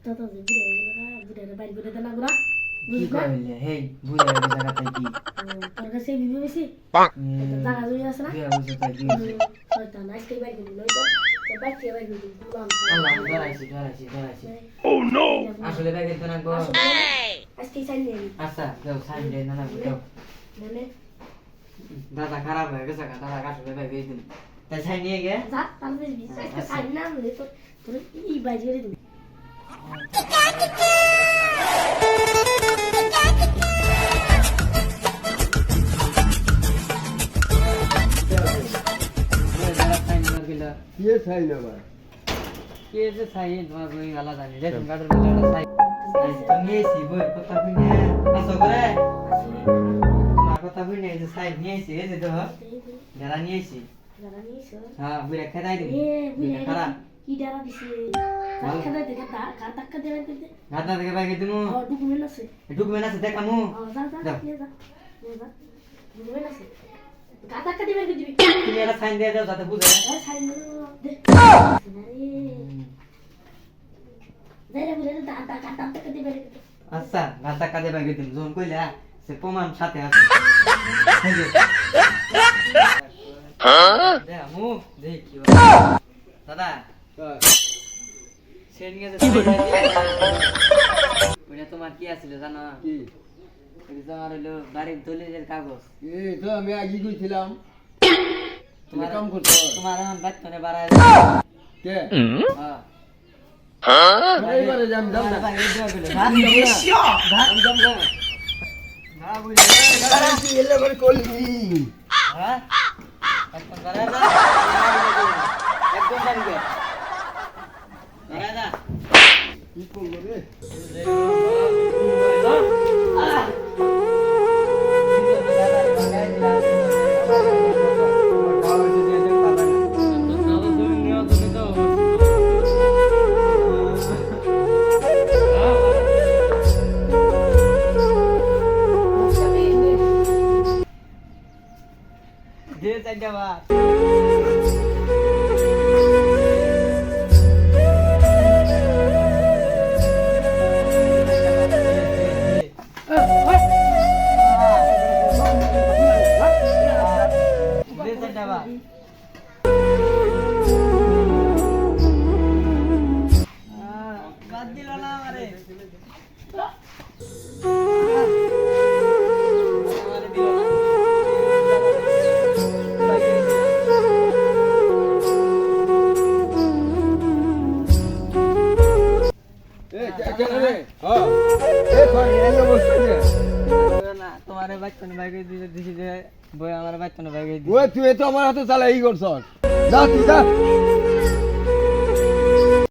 দাদা যে বুড়ে গেল না বুড়ে বাইরে করে দেনা গুড়া কি কইলে হেই বুড়া জায়গাটা কি তোর কাছে বিবি বেশি জায়গা জমি আছে না বিয়া বুঝে তাই কি হয়তো না আজকে বাইরে করে লইতো তো বাইরে বাইরে করে দিলাম আল্লাহ ধরাইছি ও নো আসলে ব্যাগে তো না গো আজকে সাইন নেই আচ্ছা যাও সাইন দে না যাও মানে দাদা খারাপ হয়ে গেছে দাদা আসলে ব্যাগে দিন তাই সাইন নিয়ে গে যা তাহলে বিশ্বাস সাইন না হলে তো তোর ই বাইরে করে দিবি ये सही ना भाई কে যে সাইন তোমার বই গালা জানি রেশন কার্ডের মধ্যে সাইন তুমি এসি বই কথা কইনে আসো করে তোমার কথা কইনে যে সাইন নিয়ে এসি এই যে তো যারা নিয়ে এসি যারা নিছো হ্যাঁ বুড়া খেদাই দিবি বুড়ে খারাপ কি ডারা দিছে খাতা দেখে তা কাটা দেবেন দিতে গাদা থেকে বাইকে দিমু ডকুমেন্ট আছে ডকুমেন্ট আছে দেখামু যা যা নিয়ে যা ডকুমেন্ট আছে কাটা দেবেন দিবি তুমি এটা সাইন দিয়ে দাও যাতে বুঝে সাইন দে দেরে বলে দাদা কাটা দেবেন আচ্ছা গাদা কাদে বাইকে দিম জোন কইলা সে প্রমাণ সাথে আছে দেখামু দেখি দাদা সেন গেছে ওইটা তোমার কি আছিল জানো কি এটা তোমার হলো বাড়ির দলিলের কাগজ এই তো আমি আগে কইছিলাম তোমার কাম করতে তোমার এখন বেতনে বাড়ায় কে হ্যাঁ এইবারে যাম যাম না এলে করে কইলি হ্যাঁ বেতন বাড়ায় না একদম বাড়বে বাড়ায় না কি করব রে Dia tak jawab. Dia tak jawab. Baat dilo na mare. তোমার বাচ্চা বাইকে দিছি যে বই আমার বাচ্চা বাইকে ওই তুই তো আমার হাতে চালাই করছস যা তুই যা